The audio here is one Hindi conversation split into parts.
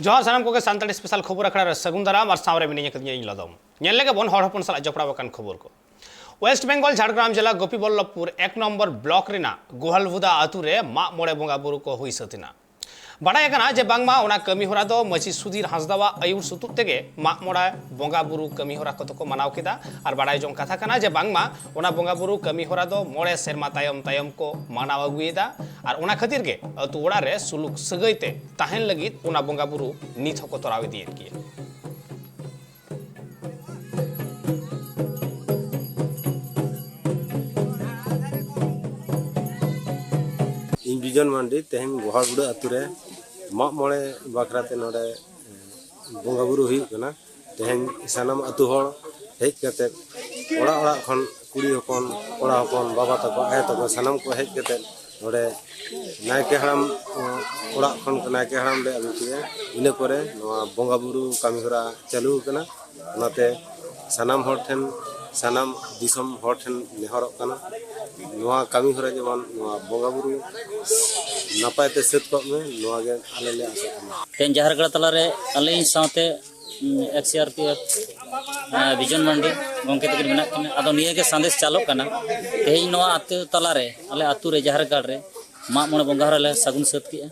जोहार सानाम को सानताड़ी स्पेशल खबर अखड़ा सगुन दाराम और सावरे मिनी इन लदम नेलेगे बन हर हपन साला जपड़ा खबर को वेस्ट बेंगल झाड़ग्राम जिला गोपीबल्लभपुर 1 नम्बर ब्लॉक रेना गुहालबुदा आतुरे मा मोड़े बोंगा बुरु को हुई सतिना बाडाय कना जे बांगमा ओना कमी होरा दो मची सुधीर हांसदावा आयुर सुतुक तेगे मा मोड़ा बोंगा बुरु कमी होरा को तो मानाव केदा और बाडाय जों कथा कना जे बांगमा ओना बोंगा बुरु कमी होरा दो मोड़े सेरमा तायम तायम को मानाव अगुएदा और ओना खातिर के अतु ओड़ा रे सुलुक सगैते ताहेन लगित ओना बोंगा बुरु नित हको तोरावे दियेन किया बिजन मांडी तेहन गुहालबुड़ा आतुरे मा मोड़े बाखराते नोडे बोंगा बुरु हुई कना तेहन सानाम आतु हर हेज कते ओड़ा ओड़ा खन कुड़ी हपन कोड़ा हपन बाबा तको आय तको सानाम को हेज कते नोडे नायके हराम ओड़ा खन नायके हराम ले अगु किया इने परे नोआ बोंगा बुरु कामी होरा चालू कना ओनाते सानाम हर ठेन सानाम दिसम हर ठेन नेहरक कना नोआ कामी होरा जेमन नोआ बोंगा बुरु नापायते सेट को में नोआ गे आले ले आसा तेन जहरगढ़ तलारे अले साथे एक्सआरपीएफ विजन मंडी गंके तक मेना किन आदो निये के संदेश चालक कना तेही नोआ आते तलारे अले आतु रे जहरगढ़ रे मा मोने बोंगा हरले सगुन सत किया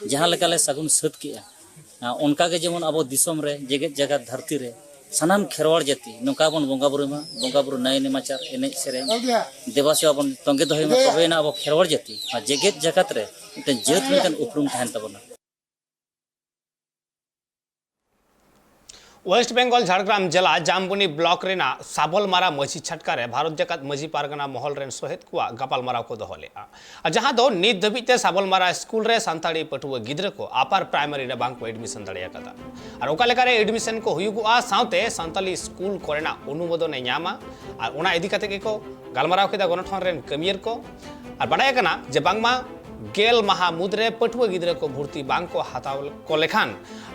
जहां लेका ले सगुन सत किया उनका के जेमन अबो दिसम रे जेगे जगह धरती रे सानाम खेरवाड़ जाति नौका बन बोंगा बुरु नय नेमाचार एने सेरे देवा सेवा बन तंगे दोहे में तबे ना अब खेरवाड़ जाति और जेगेत जगत रे मिटन जेत मिटन उपरुम थान तबना वेस्ट बेंगल झाड़ग्राम जिला जामबुनी ब्लॉक रेना साबलमारा मझी छटकारे भारत जगत मझी पारगना महल रेन सोहेत कुआ गपाल माराव को दोहलेआ जहां दो नित दबिते साबलमारा स्कूल रे सांताड़ी पटुआ गिद्र को अपर प्राइमरी रे बांग को एडमिशन दड़िया कदा और ओका लेका रे एडमिशन को हुयुगुआ साउते सांताली स्कूल कोरेना अनुमोदन ए न्यामा और ओना इदी कते के को गालमाराव केदा गनठन रेन कमियर को और बाडाय कना जे बांगमा गेल महा मुद्रे पटुआ गिद्र को भर्ती बांग को हाताव को लेखान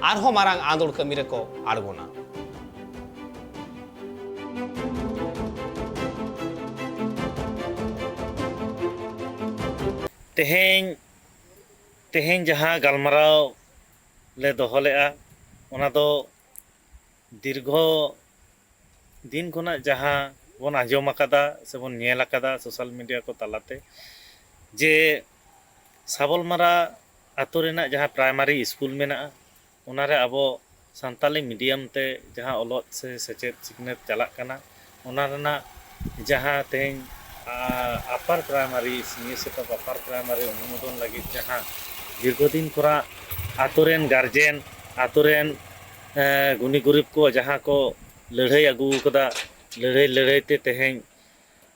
आरहो मारांग आंदोड़ कमी रे को आड़गोना तेहें जहाँ गालमाराव ले दोहलेआ ओना दो दीर्घो दिन खुना जहाँ बन आंजम आकादा से बन नेल आकादा सोशल मीडिया को तलाते जे साबलमारा आतो रेना जहाँ प्राइमरी स्कूल मेना ओनारे अबो सान्ताली मीडियम ते जहाँ ओलोत से सेचेत सिकनेत चलाक कना ओना रेना जहाँ तेहें upper primary senior setup upper primary अनुमोदन लगी जहाँ दीर्घदिन खुरा आतोरेन गार्जेन आतोरेन गुनी गुरीब को जहाँ को लड़ाई अगू कदा लड़ाई ते तेहें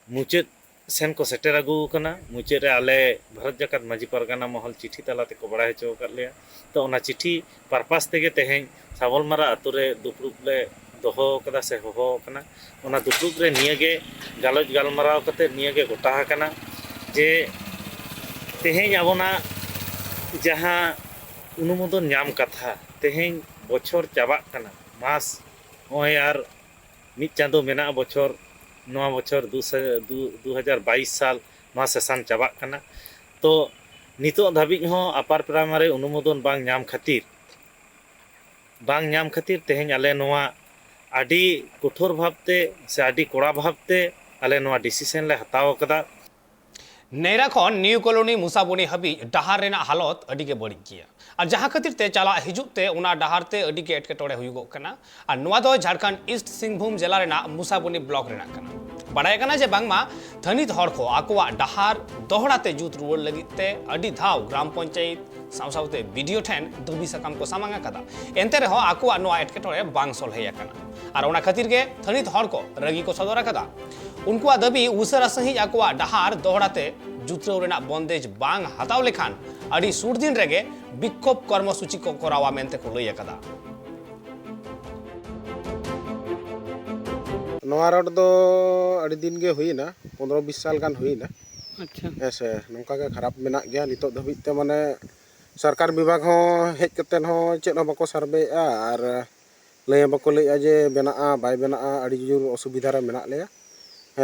मुचाद सेन को सेटर अगू कना मुचाद रे आले भारत जगत मझी पारगना महल चिठी तलाते को बड़ा हेचो कर लिया तो ओना चिठी पर्पस तेगे तेहें साबलमारा आतुरे दुपरुप ले दोहो कदा से होहो कना ओना दुपरुप रे नियगे गालोज गालमाराव कते नियगे गोटा कना जे तेहें आबोना जहाँ अनुमोदन नाम कथा तेहें बछर चाबा कना मास ओय यार मिद चांदो मेना बछर नवा बछर 2022 साल नवा सेशन चाबा कना तो नितो धाबी हो अपर प्राइमरी अनुमोदन बांग नाम खातिर तेहें आले नवा आडी कठोर भावते से आडी कोड़ा भावते आले नवा डिसीजन ले हताव कदा नेरा खन न्यू कॉलोनी मुसाबुनी हबी डहार रेना हालत अडी के बड़ी किया और जहां खातिर ते चला हिजुते उना डहार ते अडी के एटकेटोड़े हुयुगो कना और नुआ दो झारखंड ईस्ट सिंहभूम जिला रेना मुसाबुनी ब्लॉक रेना कना बाडाय कना जे बांगमा थनित हर को आकुआ डहार दोहड़ाते जुत रुवड़ लगिते अडी धाव ग्राम पंचायत सावसावते वीडियो ठेन दुबी सकाम को सामांगा कदा एंते रहो आकुआ नुआ एटकेटोड़े बांग सोलहे कना और ओना खातिर के थनित हर को रगी को सदरा कदा उनकुआ दबी उसरा सही आकुआ डहार दोहड़ाते जुतरव रेना बंदेज बांग हताव लेखान अड़ी सुर दिन रेगे विक्षोभ कर्मसूची को करावा मेनते को लई कदा नोआ रोड दो अड़ी दिन के हुईना 15-20 साल गान हुईना अच्छा ऐसे नोंका के खराब मेना गया नितो धबित ते माने सरकार विभाग हो हेज कतेन हो चेद हो बको सर्वेआ और लय बको लैया जे बेनाआ बाय बेनाआ अड़ी जोर असुविधा रे मेना लेया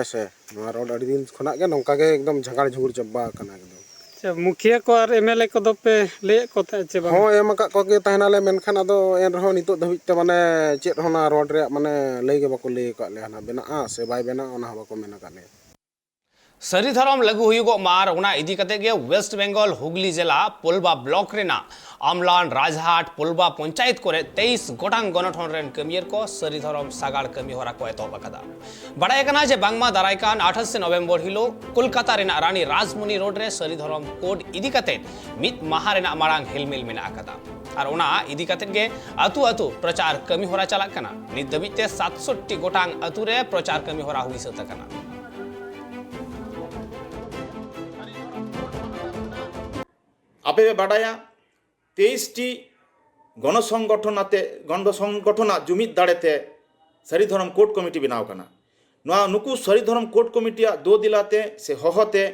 ऐसे नोआ रोड अड़ी दिन खना के नोंका के एकदम झगाड़ झुगुर चब्बा कना एकदम अच्छा मुखिया को और एमएलए को दो पे ले को था चे बांग ᱦᱚᱸ ᱮᱢ ᱟᱠᱟᱫ ᱠᱚᱜᱮ ᱛᱟᱦᱮᱱᱟᱞᱮ ᱢᱮᱱᱠᱷᱟᱱ ᱟᱫᱚ ᱮᱱ ᱨᱮᱦᱚᱸ ᱱᱤᱛᱚᱜ ᱫᱷᱟᱹᱵᱤᱡ ᱛᱮ ᱢᱟᱱᱮ ᱪᱮᱫ ᱦᱚᱸ ᱚᱱᱟ ᱨᱳᱰ ᱨᱮᱭᱟᱜ ᱢᱟᱱᱮ ᱞᱟᱹᱭ ᱜᱮ ᱵᱟᱠᱚ ᱞᱟᱹᱭ ᱟᱠᱟᱫ ᱞᱮᱭᱟ ᱱᱟᱜ ᱵᱮᱱᱟᱜᱼᱟ ᱥᱮ ᱵᱟᱭ ᱵᱮᱱᱟᱜᱼᱟ ᱚᱱᱟ ᱦᱚᱸ ᱵᱟᱠᱚ ᱢᱮᱱ ᱟᱠᱟᱫ ᱞᱮᱭᱟ ᱥᱟᱹᱨᱤ ᱫᱷᱚᱨᱚᱢ ᱞᱟᱹᱜᱩ ᱦᱩᱭᱩᱜᱚᱜ ᱢᱟᱨ ᱚᱱᱟ ᱤᱫᱤ ᱠᱟᱛᱮ ᱜᱮ ᱳᱭᱮᱥᱴ ᱵᱮᱝᱜᱚᱞ ᱦᱩᱜᱽᱞᱤ ᱡᱮᱞᱟ ᱯᱳᱞᱵᱟ ᱵᱞᱚᱠ ᱨᱮᱱᱟᱜ ᱟᱢᱞᱟᱱ ᱨᱟᱡᱽᱦᱟᱴ ᱯᱳᱞᱵᱟ ᱯᱚᱧᱪᱟᱭᱮᱛ ᱠᱚᱨᱮ 23 ᱜᱚᱴᱟᱝ ᱜᱚᱱᱚᱴᱷᱚᱱ ᱨᱮᱱ ᱠᱟᱹᱢᱤᱭᱟᱹ ᱠᱚ ᱥᱟᱹᱨᱤ ᱫᱷᱚᱨᱚᱢ ᱥᱟᱜᱟᱲ ᱠᱟᱹᱢᱤ ᱦᱚᱨᱟ ᱠᱚ ᱮᱛᱚᱦᱚᱵ ᱟᱠᱟᱫᱟ ᱵᱟᱲᱟᱭ ᱠᱟᱱᱟ ᱡᱮ ᱵᱟᱝᱢᱟ ᱫᱟᱨᱟᱭ ᱠᱟᱱ 28 ᱱᱚᱵᱷᱮᱢᱵᱚᱨ ᱦᱤᱞᱳᱜ ᱠᱳᱞᱠᱟᱛᱟ ᱨᱮᱱᱟᱜ ᱨᱟᱱᱤ ᱨᱟᱡᱽᱢᱩᱱᱤ ᱨᱳᱰ ᱨᱮ ᱥᱟᱹᱨᱤ ᱫᱷᱚᱨᱚᱢ ᱠᱳᱰ ᱤᱫᱤ ᱠᱟᱛᱮ ᱢᱤᱫ ᱢᱟᱦᱟ ᱨᱮᱱᱟᱜ ᱢᱟᱲᱟᱝ ᱦᱮᱞᱢᱮᱞ ᱢᱮᱱᱟᱜ ᱟᱠᱟᱫᱟ ᱟᱨ ᱚᱱᱟ ᱤᱫᱤ ᱠᱟᱛᱮ ᱜᱮ ᱟᱹᱛᱩ ᱟᱹᱛᱩ ᱯᱨᱚᱪᱟᱨ ᱠᱟᱹᱢᱤ ᱦᱚᱨᱟ ᱪᱟᱞᱟᱜ ᱠᱟᱱᱟ ᱱᱤᱛ ᱫᱷᱟᱹᱵᱤᱡ ᱛᱮ 67 ᱜᱚᱴᱟᱝ ᱟᱹᱛᱩ ᱨᱮ ᱯᱨᱚᱪᱟᱨ ᱠᱟᱹᱢᱤ ᱦᱚᱨᱟ ᱦᱩᱭ ᱥᱟᱹᱛ ᱟᱠᱟᱱᱟ आपे बाडाया 23टी गणसंगठन जुमिद दाड़ेते सारी धर्म कोर्ट कमिटी बनाव कना नुकु सारी धर्म कोर्ट कमिटी दो दिलाते से हहते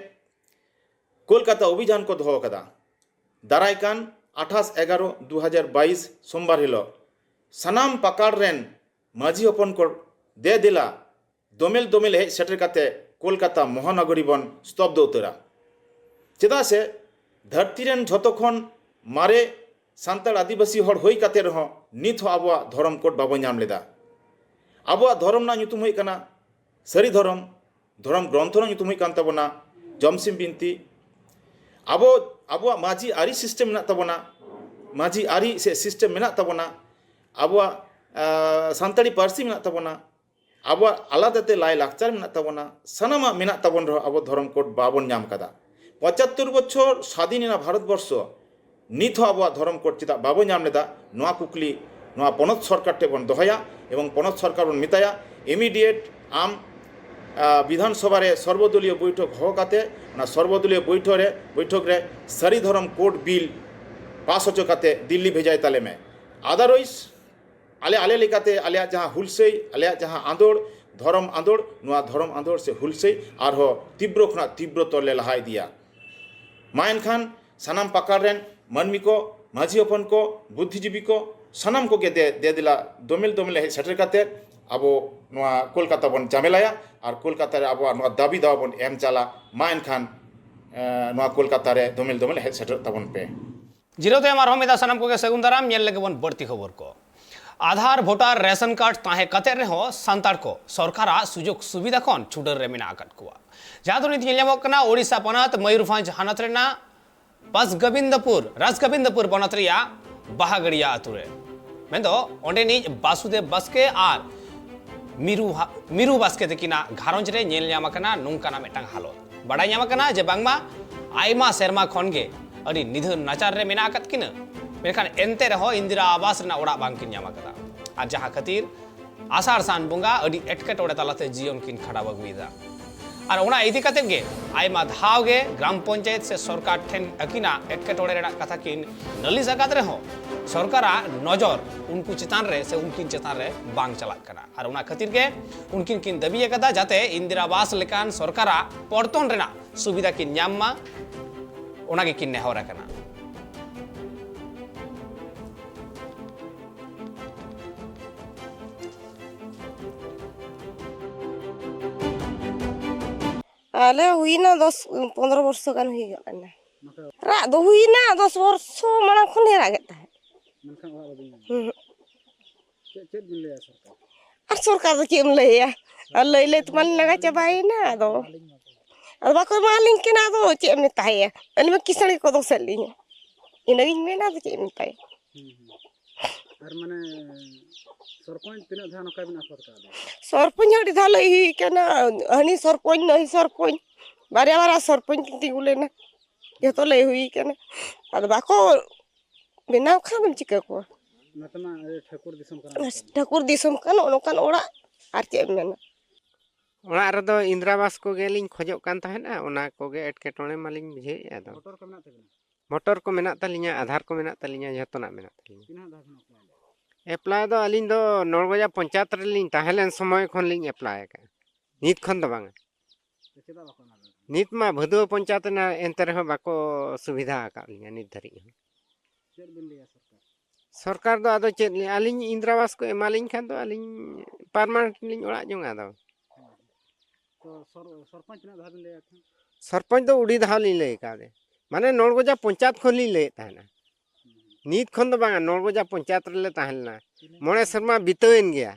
कोलकाता अभियान को दोहो कदा दारायकान 28/11/2022 सोमवार हिलो सनाम पाकाड़ रेन माझी हपन को दे दिला दोमेल दोमेल हेज सेटर काते कोलकाता महानगरी बन स्तब्ध उतरा चेदा से धरती रेन झतखन मारे सान्ताड़ आदिवासी हर होई काते रहो नित हो आबो धर्म कोड बाबो नाम लेदा आबो धर्म ना nyutum होई कना सारी धर्म ग्रंथ ना nyutum होई कान तबना जमसिम बिनती आबो माझी आरी सिस्टम मेना तबना माझी आरी से सिस्टम मेना तबना आबो सान्ताड़ी पार्सी मेना तबना आबो आलादाते लाई लाक्चार मेना तबना सानामा मेना तबन रहो आबो धर्म कोड बाबन नाम कदा 75 बछर स्वाधीन भारतवर्ष नित अब धर्म कोड चेदा बाबो नाम लेदा नोआ कुकली नोआ पनत सरकार टेबन दोहया एवं पनत सरकार बन मिताया इमिडिएट आम विधानसभा रे सर्वदलीय बैठक हो काते ना सर्वदलीय बैठक रे सारी धर्म कोड बिल पास होचो काते दिल्ली भेजाय ताले में अदरवाइज आले लेकाते आले जहां हुलसई आले जहां आंदोड़ धर्म आंदोड़ से हुलसई आर हो तीव्र खना तीव्र तले लहाई दिया मायन खान सनाम पाकार रेन मानमी को माझी हपन को बुद्धिजीवी को सनाम को के दे दिला दोमेल हे सेटर काते आबो नोआ कोलकाता बन जामेलाया और कोलकाता रे आबो नोआ दाबी दावा बन एम चाला मायन खान नोआ कोलकाता रे दोमेल हे सेटर तबन पे जिरो ते मार हमेदा सनाम को के सगुन दाराम नेल लगे बन बढ़ती खबर को आधार भोटार रेशन कार्ड ताहे कते रहो सान्ताड़ को सरकार सुजोग सुविधा खन छुडर रे मेना आकट कुआ जहां तो नीति नेलमोग कना ओडिशा पनत मयूरभंज हानत रेना राजगोविंदपुर बनत रिया बाहागड़िया अतुरे मेंदो ओंडे नि बासुदेव बास्के आर मिरु बास्के तकिना घारंज रे नेल ᱧᱟᱢ ᱟᱠᱟᱱᱟ ᱱᱚᱝᱠᱟᱱᱟᱜ ᱢᱤᱫᱴᱟᱝ ᱦᱟᱞᱚᱛ ᱵᱟᱰᱟᱭ ᱧᱟᱢ ᱟᱠᱟᱱᱟ ᱡᱮ ᱵᱟᱝᱢᱟ ᱟᱭᱢᱟ ᱥᱮᱨᱢᱟ ᱠᱷᱚᱱ ᱜᱮ ᱟᱹᱰᱤ ᱱᱤᱫᱷᱟᱹᱱ ᱱᱟᱪᱟᱨ ᱨᱮ ᱢᱮᱱᱟᱜ ᱟᱠᱟᱫ ᱠᱤᱱᱟ मेखान एनते रहो इंदिरा आवास रना ओड़ा बांग किन ᱧᱟᱢ ᱟᱠᱟᱫᱟ ᱟᱨ ᱡᱟᱦᱟᱸ ᱠᱷᱟᱹᱛᱤᱨ आषाढ़ सान बंगा अड़ी एटकेटोड़े तालाते जीवन किन खड़ा अगुदा और ओना इदी काते गे आयमा धाव गे ग्राम पंचायत से सरकार ठेन अकिना एटकेटोड़े रेना कथा किन नालिश आकाद रहो सरकार नजर उनको चेतान रे से उनकिन चेतान रे बांग चलाक कना और ओना खातिर गे उनकिन किन दाबी आकादा जाते इंदिरा आवास लेकान सरकार पड़तन रेना सुविधा किन ᱧᱟᱢ मा ओना गे किन नेहर आकाना आले हुईना 10-15 वर्ष गान हुई गना रा दो हुईना 10 वर्ष माना खने रागे ता मनखान ओड़ा बदिन चेत बिन ले सरकार और सरकार तो केम लेया और ले तो मन लगा चबाईना दो अब बाको मालिंग के ना दो चे में ताया अन में किसने को दो सलिंग इनगी में ना तो चे में ताया और माने सरपंच तिना धान का बिना सरकार सरपंच हडी धालो ही केना हनी सरपंच नहीं सरपंच बारे सरपंच तिगुले ना ये तो ले हुई केना अब बाको बिना खादम चिका को मतमा ठाकुर दिसम कान ओनकान ओड़ा आर चे मेना ओड़ा रदो इंदिरावास को गेलिन खोजोक कान ताहेना ओना कोगे एटकेटोणे मालिन बुझे आदो मोटर को मेना तालिया आधार को मेना तालिया जतना मेना तालिया एप्लाई दो अलिन दो नौरगजा पंचायत रेलिन ताहेलेन समय खन लिन एप्लाई का नित खन दो बांगा नित मा भदुआ पंचायत ना एंते रहो बाको सुविधा का लिया नित धरी सरकार दो आदो चेत अलिन इंदिरावास को एमालिन खान दो अलिन परमानेंट लिन ओड़ा जोंगा दो तो सरपंच ना धाबिन ले आखन सरपंच दो उड़ी धाव लिन ले का दे माने नौरगोजा पंचायत खन लिंग लैत ताहेना नीत खन दो बांगा नौरगोजा पंचायत रेले ताहेलना मोणे शर्मा बितावेन गया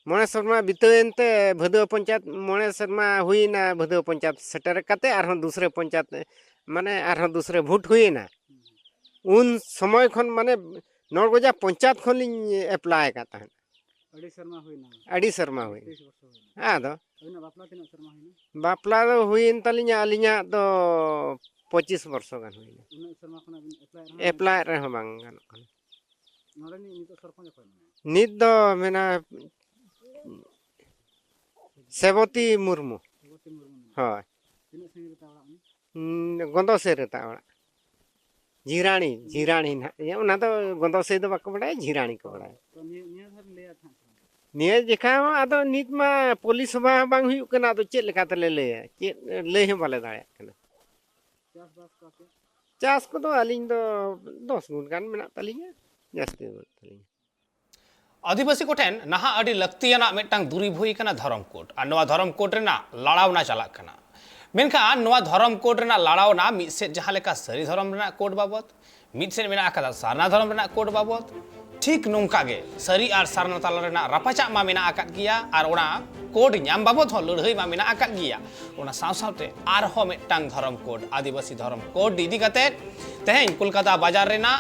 मोणे शर्मा बितावेन ते भदुआ पंचायत मोणे शर्मा हुईना भदुआ पंचायत सेटर काते आरहन दूसरे पंचायत माने आरहन दूसरे भोट हुईना उन समय खन माने नौरगोजा पंचायत खन लिंग एप्लाई का ताहेना अड़ी शर्मा हुईना अड़ी शर्मा हुई 23 वर्ष हुईना आदो अबिना बापला तिना शर्मा हुईना बापला दो हुईन तलिኛ अलिኛ दो 25 वर्ष गान हुईना उना शर्मा खना बिन एप्लाई रह बांग गानोग काना नोडे नि नितो सरपंच कोय नित दो मेना सेवती मुर्मू भगवती मुर्मू हाँ तिना संगे ता ओड़ा गंदो से रहता ओड़ा झिराणी झिराणी ना ये उना तो गंदो से दो बाको बड़ाय झिराणी को बड़ाय तो निया धर लेया था निये जेखा आदो नित मा पुलिस सभा बांग हुयु कना आदो चेत लेका तले लेया चेत ले हे बाले दाया कना चास बास काके चास को दो अलिंग दो 10 गुण गान मेना तलिኛ जास्ती तलिኛ आदिवासी कोठेन नहा अड़ी लक्तियाना मिटांग दुरीब हुई कना धर्म कोड और नवा धर्म कोड रेना लड़ावना चला कना मेनखान नवा धर्म कोड रेना लड़ावना मिद से जहां लेका सरी धर्म रेना कोड बाबत मिद से मेना आकादा सारना धर्म रेना कोड बाबत ठीक नोंका गे सरी और सारना ताला रेना रापाचा मा मेना आकाद गिया और ओना कोड ᱧᱟᱢ बाबत हो लड़हई मा मेना आकाद गिया ओना साव सावते आर हो मिटांग धर्म कोड आदिवासी धर्म कोड इदी कते तेहेन कोलकाता बाजार रेना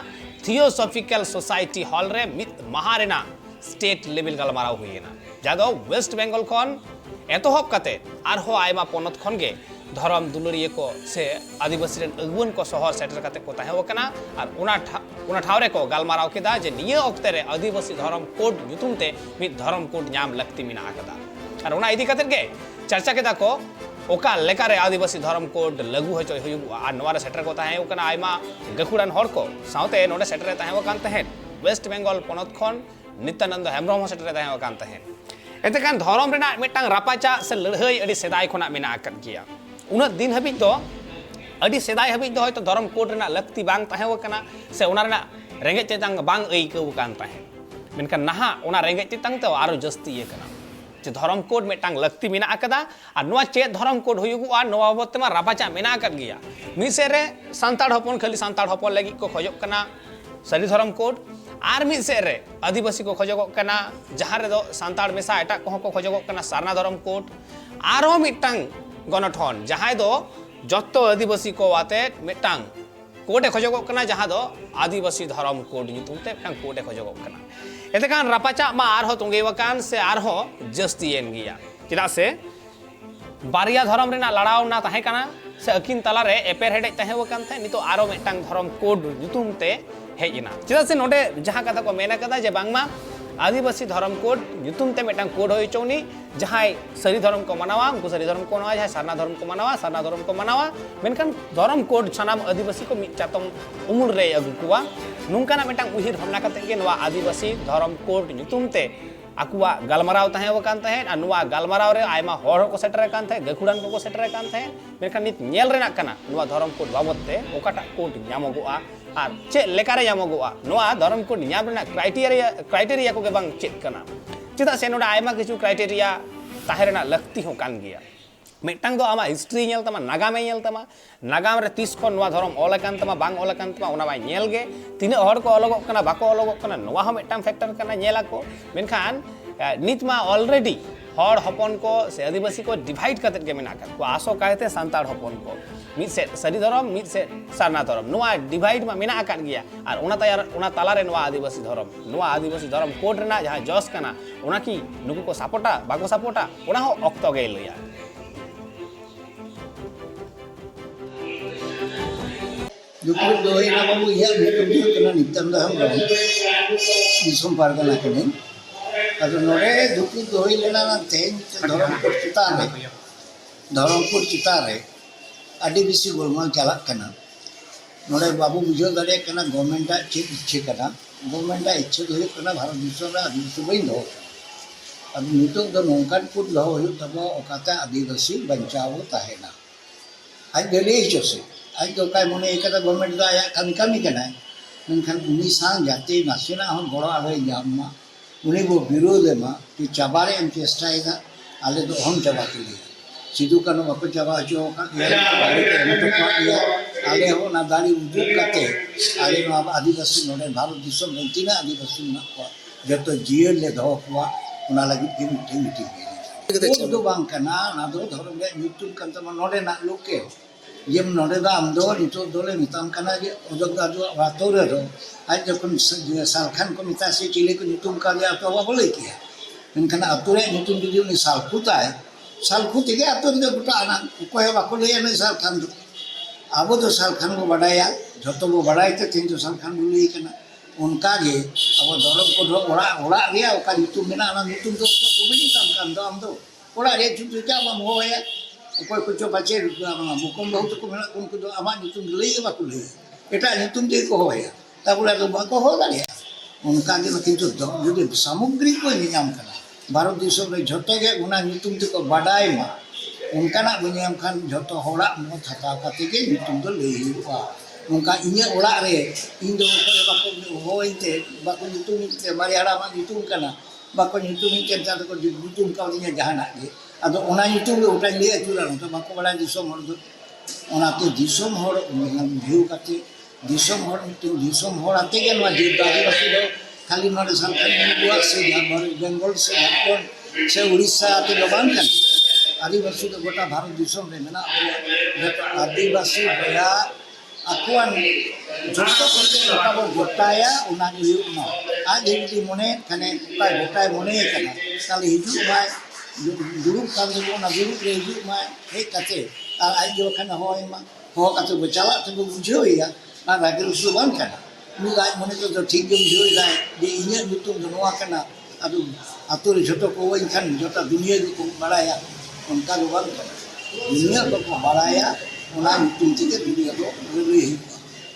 थियोसॉफिकल सोसाइटी हॉल रे मिद महा रेना स्टेट लेवल गलमाराव हुईना जादो वेस्ट बेंगल खन एतहब कते आरहो आयमा पोनत खन गे धर्म दुलरिये को से आदिवासी रेन अगुवन को शहर सेटर कते को ताहेवकना और उना ठावरे को गलमाराव केदा जे निये ओक्ते रे आदिवासी धर्म कोड ᱧᱩᱛᱩᱢ मिद धर्म कोड ᱧᱟᱢ लक्ति मिना आकदा और उना इदी कते गे चर्चा केदा को ओका लेकारे आदिवासी धर्म कोड लागू हचो हुयु आ नवारे सेटर को ताहेवकना आयमा गखुड़ान हर को साउते नोडे सेटर ताहेवकान तहेन वेस्ट बेंगल पोनत खन नित्यानंद हेम्ब्रम सेटर ताहेवकान तहेन एतेकान धर्म रेना मिटांग रापाचा से लड़हई अड़ी सेदाय खना मेना आकद गिया उना दिन हबी दो अड़ी सेदाय हबी दो होय तो धर्म कोड रेना लक्ति बांग ताहेवकना से उना रेना रेंगे चेतांग बांग अइकौ कान ताहे मेनखान नाहा उना रेंगे चेतांग तो आरो जस्ती ये कना जे धर्म कोड मिटांग लक्ति मेना आकदा और नोआ चे धर्म कोड हुयुगुआ नोआ बतमा रापाचा मेना आकद गिया मिसे रे सांताड़ हपन खाली सांताड़ हपन लगी को खोजक कना सरी धर्म कोड और मिद से रे आदिवासी को खोजक कना जहां रे दो सांताड़ मेसा एटा को खोजक कना सारना धर्म कोड आरो मिटांग गणठन जहां दो जत्तो आदिवासी को आते मिटांग कोडे खोजक कना जहां दो आदिवासी धर्म कोड ᱧᱩᱛᱩᱢ ते मिटांग कोडे खोजक कना एतेकान रापाचा मा आरहो तुंगेवकान से आरहो जस्तीयन गिया चिदा से बारिया धर्म रेना लड़ाव ना ताहे कना से अकिन तला रे एपेर हेडे ताहेवकान थे नितो आरो मिटांग धर्म कोड ᱧᱩᱛᱩᱢ ते हेजना चिदा से नोडे जहां कथा को मेना कदा जे बांगमा आदिवासी धर्म कोड ᱧᱩᱛᱩᱢ ते मिटांग कोड होय चौनी जहां सरी धर्म को मनावा उनको सरी धर्म को मनावा जहां सारना धर्म को मनावा सारना धर्म को मनावा मेनखान धर्म कोड सनाम आदिवासी को मिद चातम उमुल रे अगु कुवा नुंकाना मिटांग उहिर भावना कते गे नवा आदिवासी धर्म कोड ᱧᱩᱛᱩᱢ ते आकुआ गलमाराव ताहेवकान तहेन आ नुवा गलमाराव रे आयमा हर को सेटर कान थे गखुड़ान को सेटर कान थे मेनखान नित नेल रेना कना नुवा धर्म कोड बाबत ते ओकाटा कोड ᱧᱟᱢᱚᱜᱚᱜᱼᱟ और चे लेकारे ᱧᱟᱢᱚᱜᱚᱜᱼᱟ नुवा धर्म कोड ᱧᱟᱢ रेना क्राइटेरिया को गे बांग चेक कना चिदा से नोडा आयमा किछु क्राइटेरिया ताहे रेना लक्ति हो कान गिया मिटांग दो आमा हिस्ट्री नेल तमा नागामे नेल तमा नागाम रे 30 खन नुवा धर्म ऑल कान तमा बांग ऑल कान तमा उना बाय नेल गे तिने हर को अलगक कना बाको अलगक कना नुवा हो मिटांग फैक्टर कना नेला को मेनखान नित मा ऑलरेडी हर हपन को से आदिवासी को डिवाइड करते के मेना का को आसो कहते सांताड़ हपन को मिद से सरी धर्म मिद से सारना धर्म नुआ डिवाइड में मेना आकान गया और उना ताला रे नुआ आदिवासी धर्म कोड रेना जहां जस कना उना की नुकु को सपोर्टा बाको सपोर्टा उना हो ऑक्तो गे लया दुपुर दोही ना बाबू या भितुम कना नित्यानंद हेम्ब्रम दिसम पारगना कने अदो नोरे दुपुर दोही लेना ना तेन धर्मपुर चितान रे आदि बिसी गोलमाल चला कना नोरे बाबू बुझो दारे कना गवर्नमेंट चे इच्छे कना गवर्नमेंट इच्छे दोही कना भारत दिसम रा दिसम बइन दो अब नितो दो नोंकान पुट लो हो तबो ओकाता आदिवासी बंचाव ताहेना आज गले चोसे आज तो काय मने एकता गवर्नमेंट दा या कमी कना मेनखान उनी सां जाते नासेना हम गड़ो आले जाममा उनी वो विरोध में कि चाबारे हम चेष्टा आले तो हम चाबा के लिए सिद्धू कानू बापू चाबा जो आले हो ना दाड़ी उदुग करते आले नो आदिवासी नोडे भारत दिसम रे तीना आदिवासी ना को जतो जियल ले दो को उना लगी की मीटिंग दो बांग कना ना दो धर्म रे ᱧᱩᱛᱩᱢ kan तमा नोडे ना लोके येम नोडे दा आम दो नितो दोले मिताम कना जे ओजग दा जो वातो रे रो आज जखन सालखान को मिता से चिले को ᱧᱩᱛᱩᱢ का ले तो बाबा बोले किया मेनखान अतु रे ᱧᱩᱛᱩᱢ जुदी उनी सालखुताय सालखुति के अतु रे गोटा आना कोय बाको ले ने सालखान दो आबो तो सालखान को बडाया जतो बो बडायते तीन तो सालखान बोली कना उनका गे अब धर्म को दो ओड़ा ओड़ा रे ओका ᱧᱩᱛᱩᱢ मेना ना ᱧᱩᱛᱩम तो कोबिनी काम kan do am do ओड़ा रे छु चा बम होया कोय कुछ बचे मुकम बहुत को मेना उनको दो आमा ᱧᱩᱛᱩम ले बाको ले एटा ᱧᱩᱛᱩम दे को होया ताबुला तो बाको हो दारे उनका गे किंतु जुदी सामग्री को नियाम कना भारत दिसम रे झोतो गे उना ᱧᱩᱛᱩम ते को बडाय मा उनका ना नियाम खान झोतो होड़ा मो थाका काते गे ᱧᱩᱛᱩम दो ले हुआ उनका इन्या ओड़ा रे इन दो बाको होइते बाको ᱧᱩᱛᱩᱢ ते मारियाड़ा मा ᱧᱩᱛᱩम कना बाको ᱧᱩᱛᱩम ते ता को ᱧᱩᱛुम का दिया जहाना गे अदो ओना ᱧᱩᱛᱩम रे ओटा ले अचुरा तो बाको बड़ा दिसम हर दो ओनाते दिसम हर भ्यू काते दिसम हर मिटिंग दिसम हर आते गे नो आदिवासी दो खाली नोडे सरकार बुआ से बेंगल से झारखंड से उड़ीसा आते दो बांग कन आदिवासी दो गोटा भारत दिसम रे मेना आदिवासी बया akuan joto korte kabo gotaya una hiu no आज हिंदी मने कने काय गोटाय मने कना ताले हिजु माय दुरुप kan ना दुरुप रे हिजु माय हे कते आज जो कना होय मा हो कते बचाला तो बुझो या ना रागे सुबान कना नु आज मने तो ठीक गे बुझो जाय जे इने ᱧᱩᱛᱩᱢ नोआ कना अदु अतु रे जोतो को वइन खान जोता दुनिया को बड़ाया उनका जो बात दुनिया को बड़ाया उना ᱧᱩᱛᱩᱢ तेगे दुनिया को रे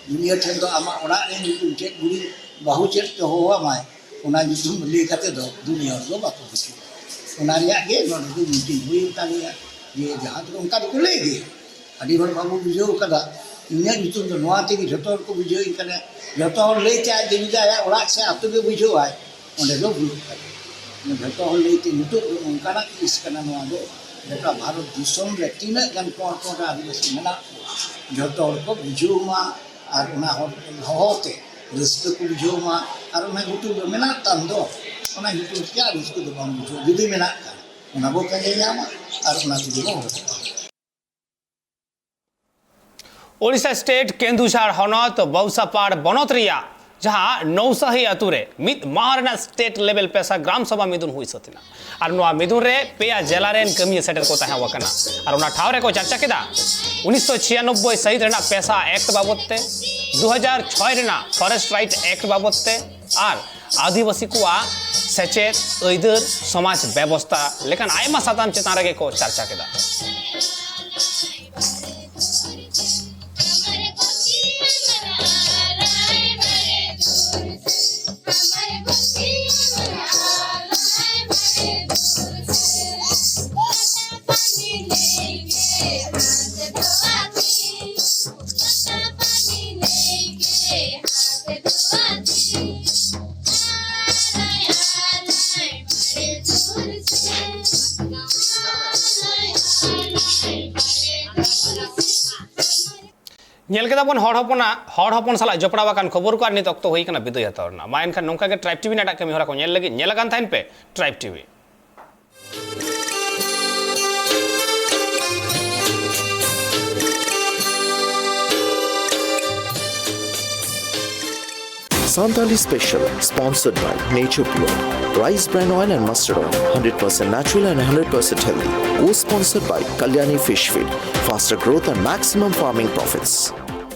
दुनिया ठेन तो आमा ओड़ा रे ᱧᱩᱛᱩम चे गुरी बाहु चेत तो होवा माय उना ᱧᱩᱛᱩम ले कते दो दुनिया को बाको बिसि उना रिया गे नो दु मीटिंग हुई तालिया ये जहां तो उनका को ले गे अडी भर बाबू बुझो कदा इन्या ᱧᱩᱛᱩम तो नोआ तेगे जतो को बुझो कने जतो ले चा दिनि जाया ओड़ा से अतु के बुझो आय ओंडे दो बुझो जतो ले ते ᱧᱩᱛᱩम उनका ना किस कना नोआ दो बेटा भारत दिसम रे तीना गन कोन आदिवासी मेना जतो को बुझुमा और उना होते रिस्क को बुझुमा और उना ᱧᱩᱛᱩᱢ दो मेना तंदो उना ᱧᱩᱛᱩम क्या रिस्क दो बम बुझो जुदी मेना का उना बो कने यामा और उना जुदी बो ओडिशा स्टेट केंदुझर हनत बौसापाड़ बनत रिया जहां नौसाही अतुरे मिद मारना स्टेट लेवल पेशा ग्राम सभा मिदुन हुई सतिना और नोआ मिदुन रे पेया जिला रेन कमी सेटर को तहा वकना और उना ठाव रे को चर्चा केदा 1996 सहित रेना पेशा एक्ट बाबतते 2006 रेना फॉरेस्ट राइट एक्ट बाबतते और आदिवासी को सेचेत ऐदर समाज व्यवस्था लेकिन आयमा साताम चेतान रे को चर्चा केदा नेल केदा बन हड़ हपन साला जपड़ावा कान खबर को नित अक्तो होई कना बिदय हतरना मा एनखान नोंका के ट्राइब टीवी नाटा कमी हरा को नेल लगी नेल कान थाइन पे tribe TV Santali Special, sponsored by Nature Pure, Rice Bran Oil and Mustard Oil, 100% natural and 100% healthy. Co-sponsored by Kalyani Fish Feed, faster growth and maximum farming profits.